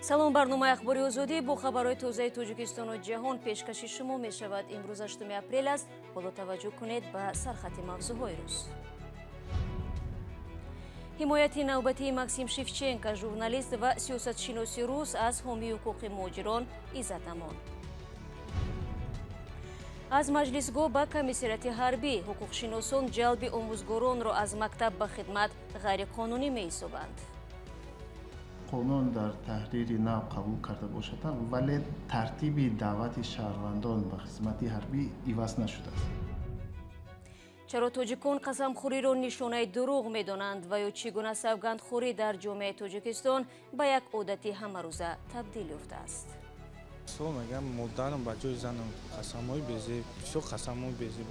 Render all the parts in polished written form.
салом, барномаи Ахбори Озодӣ бо хабарҳои тозаи Тоҷикистону ҷаҳон пешкаши шумо мешавад. Имрӯз 8 апрел аст. Боло таваҷҷӯҳ кунед ба сархати мавзӯъҳои рӯз. ҳимояти навбатии Максим Шевченко, журналист ва сиёсатшиноси рус аз ҳомии ҳуқуқи муҳоҷирон иззатамон. аз маҷлисгоҳ ба комиссарияти ҳарбӣ ҳуқуқшиносон ҷалби омӯзгоронро аз мактаб ба хидмат ғайриқонунӣ меҳисобанд. қонун дар таҳрири нав қабул карда бошад, вале тартиби даъвати шаҳрвандон ба хизмати ҳарбӣ иваз нашудааст. чаро тоҷикон қасамхӯриро нишонаи дурӯғ медонанд ва ё чӣ гуна савгандхӯрӣ дар ҷомеаи Тоҷикистон ба як одати ҳамарӯза табдил ёфтааст? Сол мегам модарам ба ҷои занам қасамҳои безеб, бисёр қасамҳои безеб.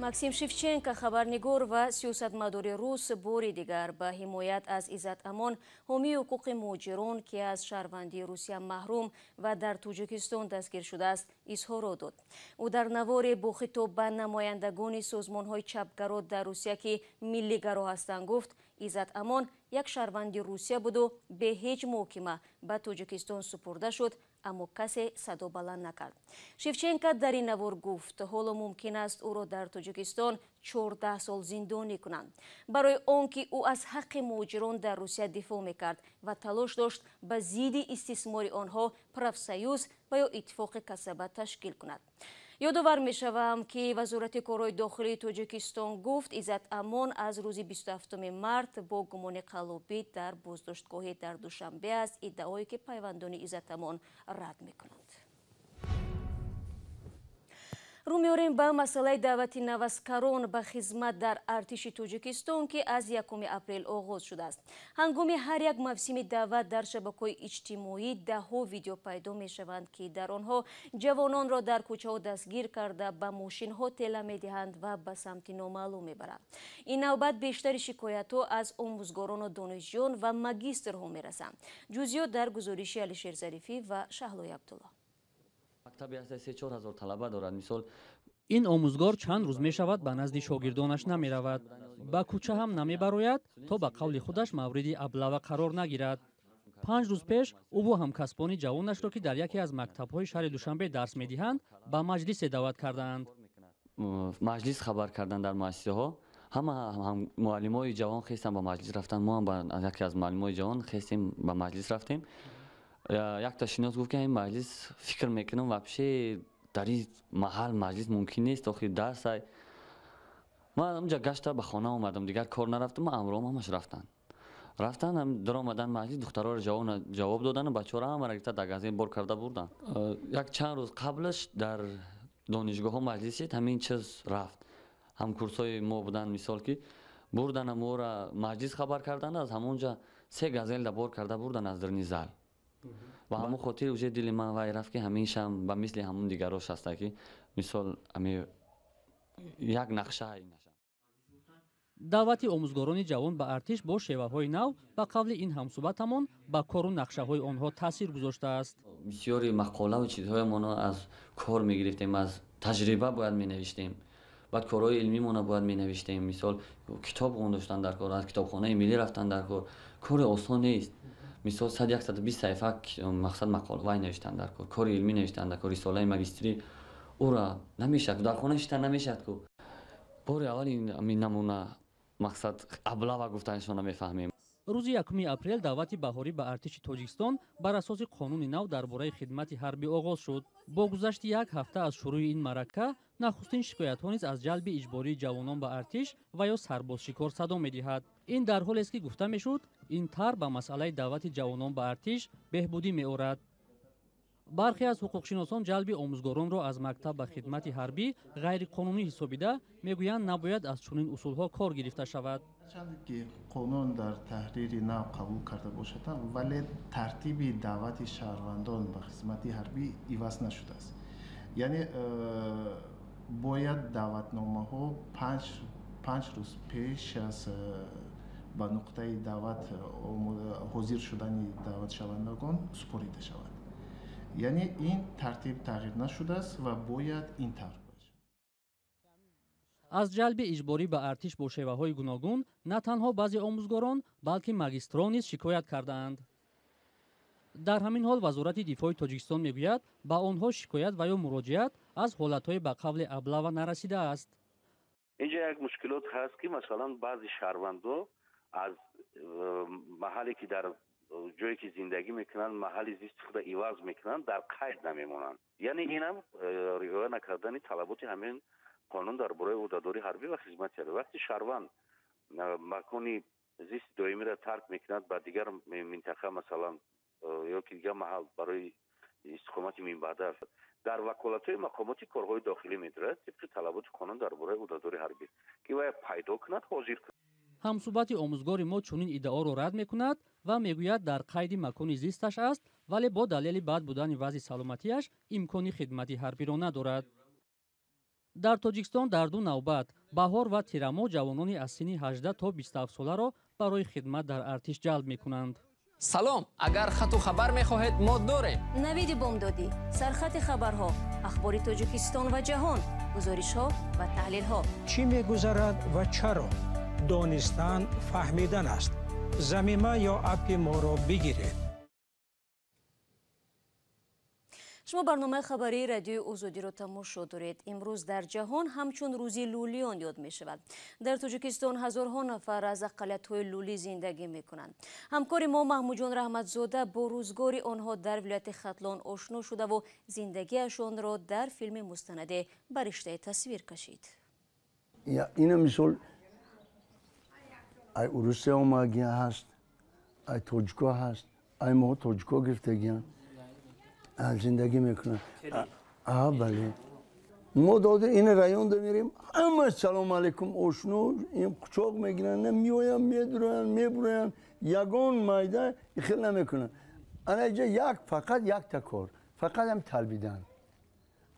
Максим Шевченко, хабарнигор ва сиёсатмадори рус, бори дигар ба ҳимоят аз иззатамон ҳомии ҳуқуқи муҳоҷирон, ки аз шаҳрвандии Русия маҳрум ва дар Тоҷикистон дастгир шудааст, изҳорот дод. ӯ дар наворе бо хитоб ба намояндагони созмонҳои чапгаро дар Русия, ки миллигаро ҳастанд, гуфт: иззатамон як шаҳрванди Русия буду бе ҳеҷ муҳокима ба Тоҷикистон супурда шуд, аммо касе садо баланд накард. Шевченко дар ин навор гуфт: ҳоло мумкин аст ӯро дар Тоҷикистон 14 сол зиндонӣ кунанд, барои он ки ӯ аз ҳаққи муҳоҷирон дар Русия дифоъ мекард ва талош дошт ба зидди истисмори онҳо профсоюз ва ё иттифоқи касаба ташкил кунад. ёдовар мешавам, ки вазорати корҳои дохилии Тоҷикистон гуфт: иззатамон аз рӯзи 27 март бо гумони қаллобӣ дар боздоштгоҳи дар Душанбе аст. иддаое ки пайвандони иззатамон рад мекунанд. рӯ меорем ба масъалаи даъвати навазкарон ба хизмат дар артиши Тоҷикистон, ки аз 1 апрел оғоз шудааст. ҳангоми ҳар як мавсими даъват дар шабакаҳои иҷтимоӣ даҳҳо видео пайдо мешаванд, ки дар онҳо ҷавононро дар кӯчаҳо дастгир карда ба мошинҳо тела медиҳанд ва ба самти номаълум мебаранд. ин навбат бештари шикоятҳо аз омӯзгорону донишҷӯён ва магистрҳо мерасанд. ҷузъиёт дар гузориши Алишер Зарифӣ ва Шаҳлои Абдулло. мактаби 3-4 ҳазор талаба дорад. мисол ин омӯзгор чанд рӯз мешавад ба назди шогирдонаш намеравад, ба кӯча ҳам намебарояд, то ба қавли худаш мавриди аблава қарор нагирад. 5 рӯз пеш ӯ бо ҳамкасбони ҷавонашро, ки дар яке аз мактабҳои шаҳри Душанбе дарс медиҳанд, ба маҷлисе даъват кардаанд. маҷлис хабар кардан дар муассисаҳо, ҳама муаллимои ҷавон хестан ба маҷлис рафтан. мо ҳам ба яке аз муаллимои ҷавон хестем ба маҷлис рафтем. якта шинос гуфт ки ин маҷлис фикр мекунам вообще дар ин маҳал маҷлис мумкин нест, охир дарсай. ман онҷа гашта ба хона омадам, дигар кор нарафтам. амроам ҳамаш рафтан даромадан маҷлис, духтароро ҷавоб додан, бачаҳоро ҳамаро гирифта дар газет бор карда бурдан. як чанд рӯз қаблаш дар донишгоҳҳо маҷлис шуд, ҳамин чиз рафт. ҳамкурсои мо буданд, мисол ки бурдан моро маҷлис хабар кардан, аз ҳамонҷа 3 газелда бор карда бурдан аз дирни зал. ба ҳамон хотир уже дили ман вай рафт, ки ҳамешам ба мисли ҳамон дигарош аста, ки мисол як нақша. даъвати омӯзгорони ҷавон ба артиш бо шеваҳои нав ба қавли ин ҳамсуҳбатамон ба кору нақшаҳои онҳо таъсир гузоштааст. бисёри мақолаву чизҳоямон аз кор мегирифтем, аз таҷриба бояд менавиштем, баъд корҳои илмимона бояд менавиштем. мисол китоб хондоштан дар кор, аз китобхонаи миллӣ рафтан дар кор, кори осон нест. мисол 100-120 саҳифа мақсад мақолавай навиштан дар кор, кори илмӣ навиштан дар кор, рисолаи магистрӣ ура намешад, дар хона шита намешад ку. бори аввал ин намуна мақсад аблава гуфтанашон намефаҳмем. рӯзи 1 апрел даъвати баҳорӣ ба артиши Тоҷикистон бар асоси қонуни нав дар бораи хидмати ҳарбӣ оғоз шуд. бо гузашти як ҳафта аз шурӯъи ин маърака, нахустин шикоятҳо низ аз ҷалби иҷбории ҷавонон ба артиш ва ё сарбозшикор садо медиҳад. ин дар ҳолест ки гуфта мешуд, ин тар ба масъалаи даъвати ҷавонон ба артиш беҳбудӣ меорад. бархе аз ҳуқуқшиносон ҷалби омӯзгоронро аз мактаб ба хидмати ҳарбӣ ғайриқонунӣ ҳисобида, мегӯянд набояд аз чунин усулҳо кор гирифта шавад. чанде ки қонун дар таҳрири нав қабул карда бошад, вале тартиби даъвати шаҳрвандон ба хизмати ҳарбӣ иваз нашудааст. яъне бояд даъватномаҳо 5 рӯз пеш аз ба нуқтаи даъват ҳозир шудани даъватшавандагон супорида шавад. яъне ин тартиб тағйир нашудааст ва бояд ин тавр бошад. аз ҷалби иҷборӣ ба артиш бо шеваҳои гуногун на танҳо баъзе омӯзгорон, балки магистрон низ шикоят кардаанд. дар ҳамин ҳол вазорати дифоъи Тоҷикистон мегӯяд, ба онҳо шикоят ва ё муроҷиат аз ҳолатҳои ба қавли аблава нарасидааст. اینجا یک مشکلات هست که مثلا بعضی شهروندان از محلی که در جایی که زندگی میکنن محل زیست خود عوض میکنن در قید نمیمونن. یعنی اینم رعایت نکردن طلبات همین قانون درباره عهدهداری حربی و خدمتی است. وقتی شهروند مکانی زیست دائمی را ترک میکند با دیگر منطقه مثلا یا که دیگر محل برای استقامت میبرده در وکالت‌های مقامات کارهای داخلی می‌دارد طبق طلبات قانون درباره عهدهداری حربی که باید پیدا کند حاضر کند. ҳамсӯҳбати омӯзгори мо чунин иддаоро рад мекунад ва мегӯяд дар қайди макони зисташ аст, вале бо далели бад будани вазъи саломатиаш имкони хидмати ҳарбиро надорад. дар Тоҷикистон дар ду навбат баҳор ва тирамо ҷавонони аз синни 18 то 27 соларо барои хидмат дар артиш ҷалб мекунанд. салом, агар хату хабар мехоҳед мо дорем. навиди бомдодӣ, сархати хабарҳо, ахбори Тоҷикистон ва ҷаҳон, гузоришҳо ва таҳлилҳо. чӣ мегузарад ва чаро? донистан фаҳмидан аст. замима ё апи моро бигиред. шумо барномаи хабарии радиои озодиро тамошо доред. имрӯз дар ҷаҳон ҳамчун рӯзи лулиён ёд мешавад. дар Тоҷикистон ҳазорҳо нафар аз ақалиятҳои лулӣ зиндагӣ мекунанд. ҳамкори мо маҳмуҷон раҳматзода бо рӯзгори онҳо дар вилояти хатлон ошно шудаву зиндагиашонро дар филми мустанаде ба риштаи тасвир кашид. ина мисол ай урусия омагия ҳаст, ай тоҷико ҳаст, ай моҳо тоҷико гирифтагиян زندگی میکنن. بله ما داده این رایون دا میریم همه سلام علیکم آشنا این قچاق میگیرن نمیایم میدرن میبرن یگان مایده خیلی نمیکنن. انا اینجا فقط یک تا کار فقط هم طلبیدن.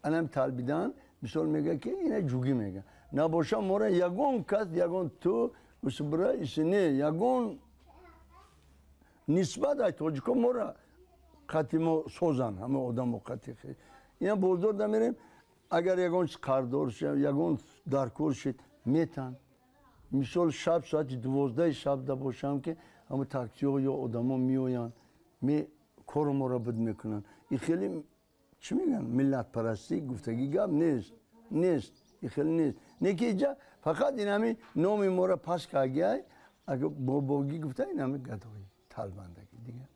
انا هم طلبیدن مثال میگه که این جوگی میگه نباشه ما را یگان کس یگان تو برای اسنه یگان نسبت های تاجیکا ما را خطی ما سوزن همه آدم و خطی خیلی اینا بزدار دمیریم اگر یگان قردار شد یگان درکور شد میتن مثال شب ساعت 12 شب دا باشم که همه تاکسی ها یا آدم ها میوین می کار ما را بد میکنن این خیلی چی میگن ملت پرستی گفتگی گپ نیست این خیلی نیست نه که اینجا فقط این همه نام ما را پس که اگر باباگی گفته این همه گدایی طلبندگی دیگه.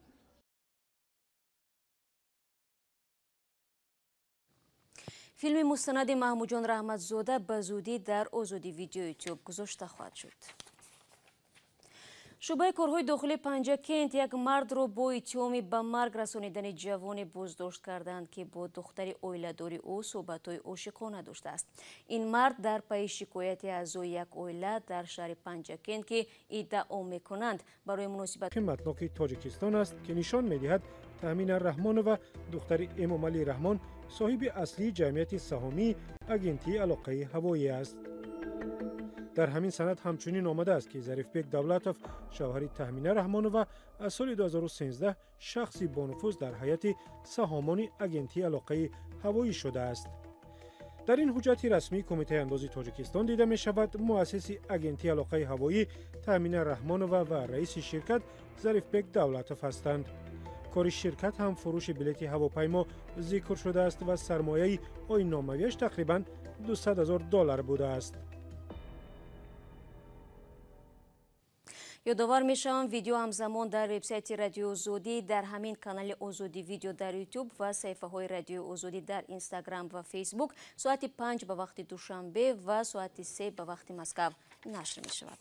филми мустанади маҳмуҷон раҳматзода ба зудӣ дар озодӣ видео ютуб гузошта хоҳад шуд. шӯъбаи корҳои дохилии Панҷакент як мардро бо иттиҳоми ба марг расонидани ҷавоне боздошт карданд ки бо духтари оиладори ӯ суҳбатҳои ошиқона доштааст. ин мард дар пайи шикояти аъзои як оила дар шаҳри Панҷакент ки иддао мекунанд барои муносибат хидматноки Тоҷикистон аст ки нишон медиҳад таъмина Раҳмонова духтари Эмомалӣ Раҳмон соҳиби аслии ҷамъияти саҳомии агентии алоқаи ҳавоӣ аст. дар ҳамин санад ҳамчунин омадааст ки Зарифбек Давлатов шавҳари Таҳмина Раҳмонова аз соли 2013 шахси бонуфуз дар ҳайати саҳомони агентии алоқаи ҳавоӣ шудааст. дар ин ҳуҷҷати расмии Кумитаи андози Тоҷикистон дида мешавад муассиси агентии алоқаи ҳавоӣ Таъмина Раҳмонова ва раиси ширкат Зарифбек Давлатов ҳастанд. кори ширкат ҳам фурӯши билети ҳавопаймо зикр шудааст ва сармояи ойнномавиаш тақрибан $200,000 будааст. ёдовар мешавам видео ҳамзамон дар вебсайти радиои озодӣ дар ҳамин канали озодӣ видео дар ютуб ва саҳифаҳои радиои озодӣ дар инстаграм ва фейсбук соати 5 ба вақти душанбе ва соати 3 ба вақти Москав нашр мешавад.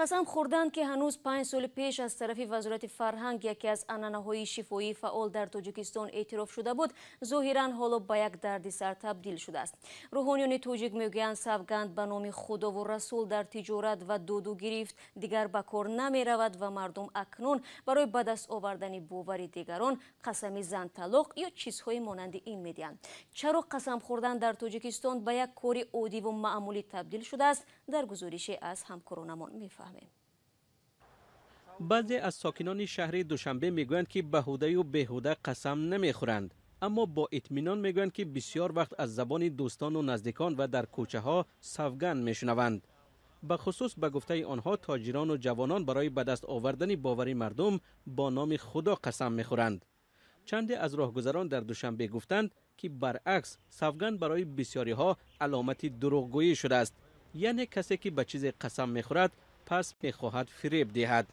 қасам хӯрдан ки ҳанӯз 5 соли пеш аз тарафи вазорати фарҳанг яке аз анъанаҳои шифоӣ фаъол дар Тоҷикистон эътироф шуда буд, зоҳиран ҳоло ба як дардисар табдил шудааст. рӯҳониёни тоҷик мегӯянд савганд ба номи худову расул дар тиҷорат ва доду гирифт дигар ба кор намеравад ва мардум акнун барои ба даст овардани бовари дигарон қасами занталоқ ё чизҳои монанди ин медиҳанд. чаро қасам хӯрдан дар Тоҷикистон ба як кори оддиву маъмулӣ табдил шудааст? дар гузорише аз ҳамкоронамон мефаҳмем. баъзе аз сокинони шаҳри Душанбе мегӯянд ки баҳудаю беҳуда қасам намехӯранд. اما با اطمینان میگویند که بسیار وقت از زبان دوستان و نزدیکان و در کوچه ها سوگند میشنوند. به خصوص به گفته آنها تاجران و جوانان برای به دست آوردن باوری مردم با نام خدا قسم میخورند. چندی از راهگذران در دوشنبه گفتند که برعکس سوگند برای بسیاری ها علامت دروغگویی شده است. یعنی کسی که به چیز قسم میخورد پس میخواهد فریب دهد.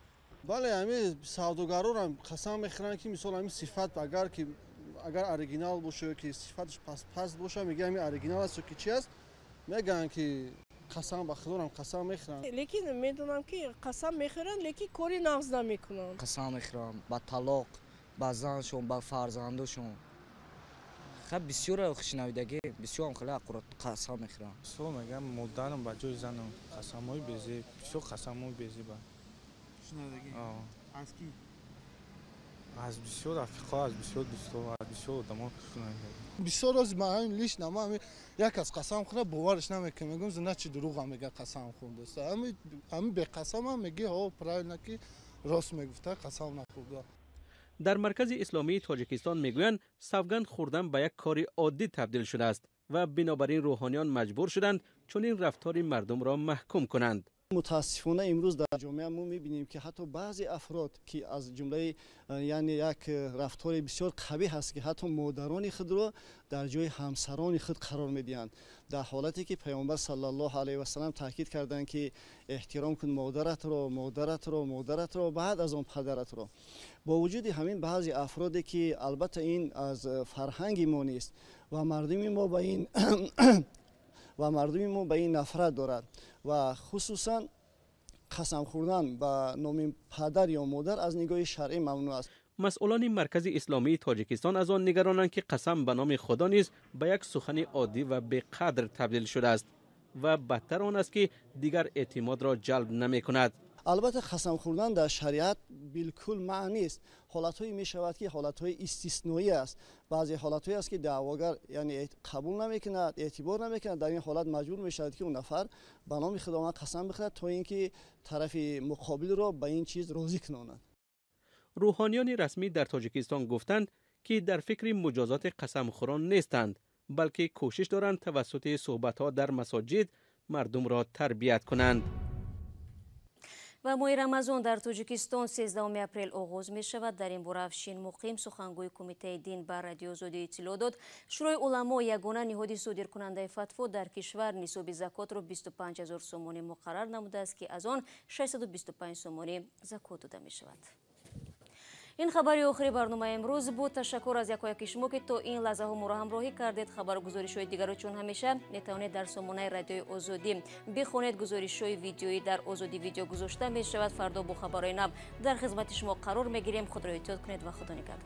بله، همین سوداگران هم قسم میخورند که مثلا همین صفت اگر اوریجینال باشه که صفتش پس باشه میگه همین اوریجینال است که چی است، میگن که قسم به خدا هم قسم میخورن. لیکن میدونم که قسم میخورن لیکن کاری نقض نمیکنن. قسم میخورن با طلاق، با زنشون، با فرزندشون. خب بسیار خوشنودگی، بسیار هم خیلی قسم میخورن. سو میگم مادرم با جای زنم قسمای بیزی، بسیار قسمای بیزی با. خوشنودگی. از کی؟ از بسیار افریقا، از بسیار دوستا و بسیار آدما خوشنودگی. بسیار از من لیش نما یک از قسم خورد باورش نمیکنه، میگم زنده چی دروغ هم میگه قسم خورده است. همین به قسم هم میگه ها پرای نکی راست میگفته قسم نخورده. در مرکز اسلامی تاجیکستان میگویند سوگند خوردن به یک کار عادی تبدیل شده است و بنابراین روحانیان مجبور شدند چون این رفتار مردم را محکوم کنند. متاسفانه امروز در جامعه ما میبینیم که حتی بعضی افراد که از جمله یعنی یک رفتار بسیار قبیح هست که حتی مادران خود را در جای همسران خود قرار میدهند، در حالتی که پیامبر صلی الله علیه و سلم تاکید کردند که احترام کن مادرت را بعد از آن پدرت را. با وجود همین بعضی افرادی که البته این از فرهنگ ما نیست و مردم ما به این نفرت دارد و خصوصا قسم خوردن به نام پدر یا مادر از نگاه شرعی ممنوع است. مسئولان مرکز اسلامی تاجیکستان از آن نگرانند که قسم به نام خدا نیز به یک سخن عادی و بی‌قدر تبدیل شده است و بدتر آن است که دیگر اعتماد را جلب نمی کند. البته قسم خوردن در شریعت بالکل معنی است. حالت‌هایی می شود که حالت‌های استثنایی است. بعضی حالت‌هایی است که دعواگر یعنی قبول نمی‌کند، اعتبار نمی‌کند، در این حالت مجبور می‌شود که اون نفر به نام خداوند قسم بخورد تا اینکه طرف مقابل را به این چیز راضی کناند. روحانیان رسمی در تاجیکستان گفتند که در فکر مجازات قسمخوران نیستند، بلکه کوشش دارند توسط صحبت‌ها در مساجد مردم را تربیت کنند. و ماه رمضان در تاجیکستان 13 اپریل آغاز می شود. در این باره افشین مقیم سخنگوی کمیته دین بر رادیو آزادی اطلاع داد شورای علما یگانه نهادی صادر کننده فتوا در کشور نصاب زکات را 25000 سومانی مقرر نموده است که از آن 625 سومانی زکات داده می شود. این خبری آخری برنامه امروز بود. تشکر از یکایک شما که تا این لحظه ها ما را همراهی کردید. خبر و گزارش های دیگر را چون همیشه میتوانید در سامانه رادیوی آزادی بخوانید. گزارش های ویدیویی در آزادی ویدیو گذاشته می شود. فردا با خبرهای نو در خدمت شما قرار می گیریم. خود را احتیاط کنید و خدا نگهدار.